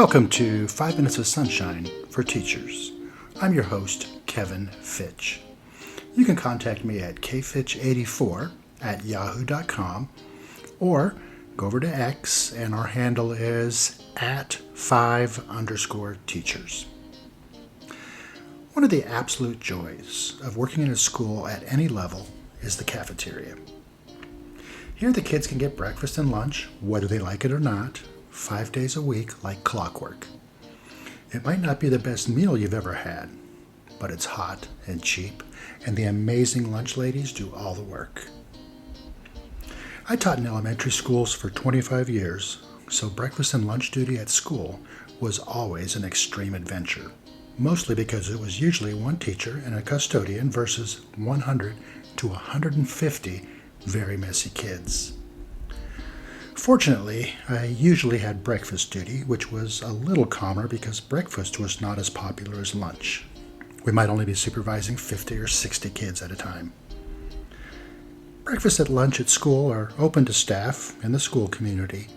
Welcome to 5 Minutes of Sunshine for Teachers. I'm your host, Kevin Fitch. You can contact me at kfitch84@yahoo.com or go over to X and our handle is @5_teachers. One of the absolute joys of working in a school at any level is the cafeteria. Here the kids can get breakfast and lunch, whether they like it or not, 5 days a week like clockwork. It might not be the best meal you've ever had, but it's hot and cheap, and the amazing lunch ladies do all the work. I taught in elementary schools for 25 years, so breakfast and lunch duty at school was always an extreme adventure, mostly because it was usually one teacher and a custodian versus 100 to 150 very messy kids. Fortunately, I usually had breakfast duty, which was a little calmer because breakfast was not as popular as lunch. We might only be supervising 50 or 60 kids at a time. Breakfast and lunch at school are open to staff and the school community,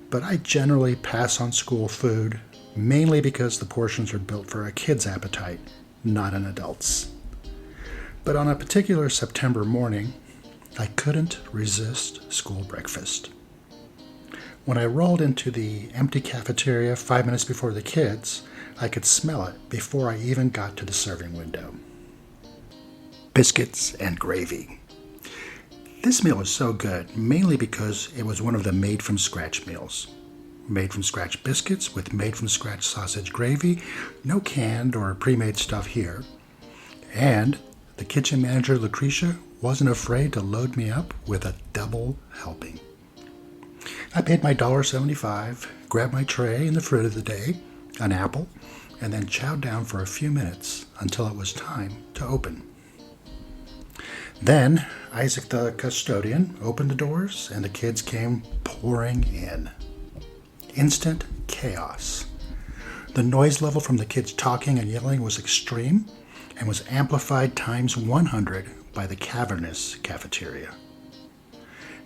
but I generally pass on school food, mainly because the portions are built for a kid's appetite, not an adult's. But on a particular September morning, I couldn't resist school breakfast. When I rolled into the empty cafeteria 5 minutes before the kids, I could smell it before I even got to the serving window. Biscuits and gravy. This meal was so good, mainly because it was one of the made-from-scratch meals. Made-from-scratch biscuits with made-from-scratch sausage gravy, no canned or pre-made stuff here. And the kitchen manager, Lucretia, wasn't afraid to load me up with a double helping. I paid my $1.75, grabbed my tray and the fruit of the day, an apple, and then chowed down for a few minutes until it was time to open. Then Isaac the custodian opened the doors and the kids came pouring in. Instant chaos. The noise level from the kids talking and yelling was extreme and was amplified times 100 by the cavernous cafeteria.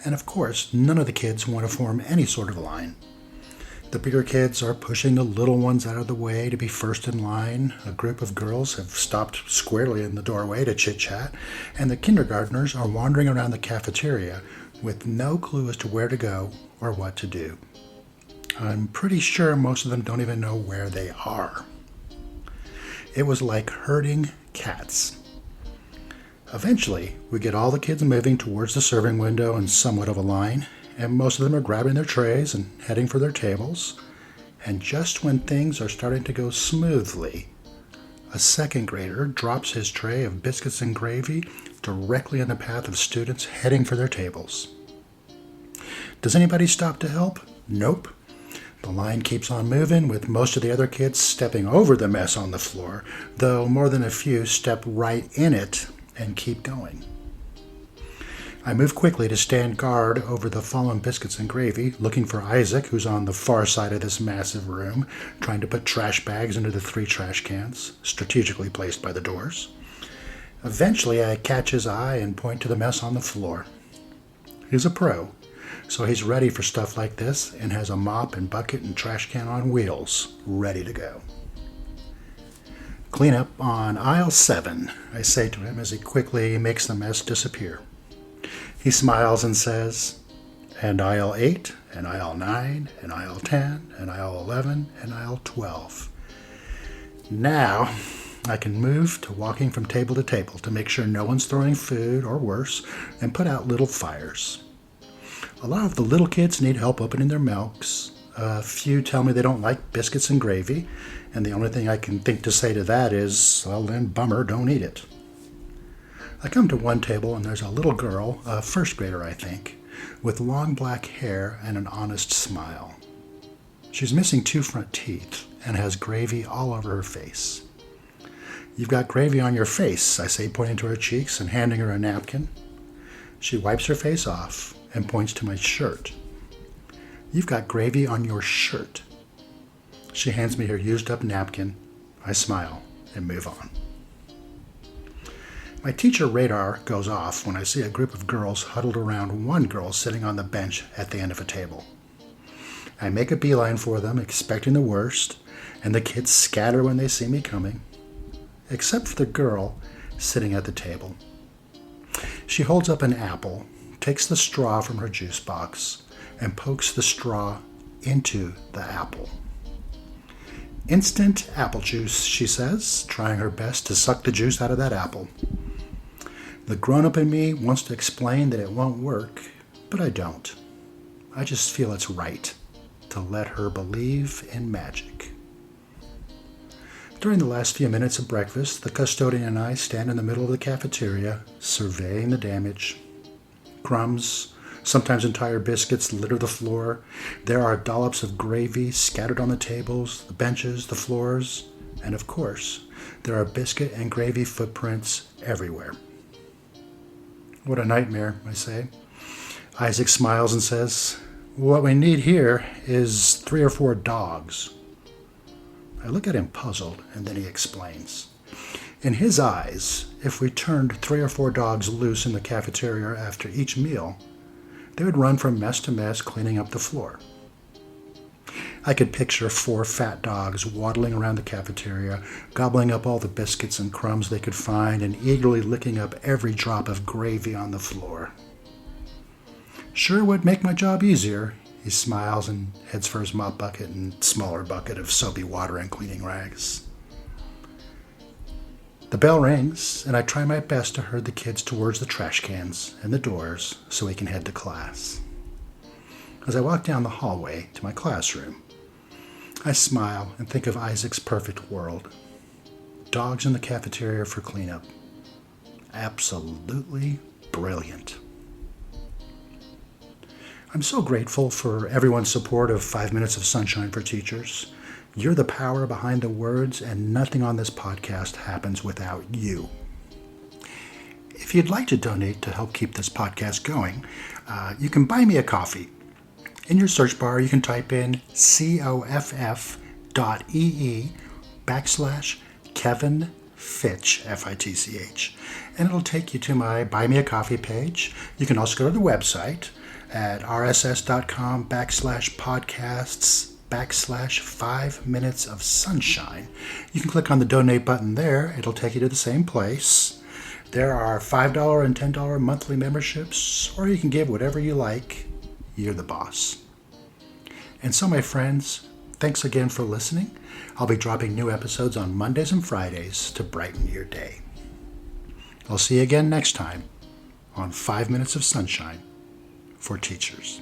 And of course, none of the kids want to form any sort of line. The bigger kids are pushing the little ones out of the way to be first in line. A group of girls have stopped squarely in the doorway to chit-chat, and the kindergartners are wandering around the cafeteria with no clue as to where to go or what to do. I'm pretty sure most of them don't even know where they are. It was like herding cats. Eventually, we get all the kids moving towards the serving window in somewhat of a line, and most of them are grabbing their trays and heading for their tables. And just when things are starting to go smoothly, a second grader drops his tray of biscuits and gravy directly in the path of students heading for their tables. Does anybody stop to help? Nope. The line keeps on moving, with most of the other kids stepping over the mess on the floor, though more than a few step right in it and keep going. I move quickly to stand guard over the fallen biscuits and gravy, looking for Isaac, who's on the far side of this massive room, trying to put trash bags into the 3 trash cans, strategically placed by the doors. Eventually, I catch his eye and point to the mess on the floor. He's a pro, so he's ready for stuff like this and has a mop and bucket and trash can on wheels, ready to go. "Clean up on aisle 7, I say to him as he quickly makes the mess disappear. He smiles and says, "And aisle 8, and aisle 9, and aisle 10, and aisle 11, and aisle 12. Now I can move to walking from table to table to make sure no one's throwing food or worse and put out little fires. A lot of the little kids need help opening their milks. A few tell me they don't like biscuits and gravy, and the only thing I can think to say to that is, well then, bummer, don't eat it. I come to one table and there's a little girl, a first grader I think, with long black hair and an honest smile. She's missing 2 front teeth and has gravy all over her face. "You've got gravy on your face," I say, pointing to her cheeks and handing her a napkin. She wipes her face off and points to my shirt. "You've got gravy on your shirt." She hands me her used-up napkin. I smile and move on. My teacher radar goes off when I see a group of girls huddled around one girl sitting on the bench at the end of a table. I make a beeline for them, expecting the worst, and the kids scatter when they see me coming, except for the girl sitting at the table. She holds up an apple, takes the straw from her juice box, and pokes the straw into the apple. "Instant apple juice," she says, trying her best to suck the juice out of that apple. The grown-up in me wants to explain that it won't work, but I don't. I just feel it's right to let her believe in magic. During the last few minutes of breakfast, the custodian and I stand in the middle of the cafeteria, surveying the damage. Crumbs, sometimes entire biscuits, litter the floor. There are dollops of gravy scattered on the tables, the benches, the floors, and of course, there are biscuit and gravy footprints everywhere. "What a nightmare," I say. Isaac smiles and says, "What we need here is 3 or 4 dogs." I look at him puzzled, and then he explains. In his eyes, if we turned 3 or 4 dogs loose in the cafeteria after each meal, they would run from mess to mess cleaning up the floor. I could picture 4 fat dogs waddling around the cafeteria, gobbling up all the biscuits and crumbs they could find and eagerly licking up every drop of gravy on the floor. "Sure would make my job easier." He smiles and heads for his mop bucket and smaller bucket of soapy water and cleaning rags. The bell rings, and I try my best to herd the kids towards the trash cans and the doors so we can head to class. As I walk down the hallway to my classroom, I smile and think of Isaac's perfect world. Dogs in the cafeteria for cleanup. Absolutely brilliant. I'm so grateful for everyone's support of 5 Minutes of Sunshine for Teachers. You're the power behind the words, and nothing on this podcast happens without you. If you'd like to donate to help keep this podcast going, you can buy me a coffee. In your search bar, you can type in coff.ee/Kevin Fitch, Fitch, and it'll take you to my Buy Me a Coffee page. You can also go to the website at rss.com/podcasts/5 Minutes of Sunshine. You can click on the donate button there. It'll take you to the same place. There are $5 and $10 monthly memberships, or you can give whatever you like. You're the boss. And so, my friends, thanks again for listening. I'll be dropping new episodes on Mondays and Fridays to brighten your day. I'll see you again next time on 5 Minutes of Sunshine for Teachers.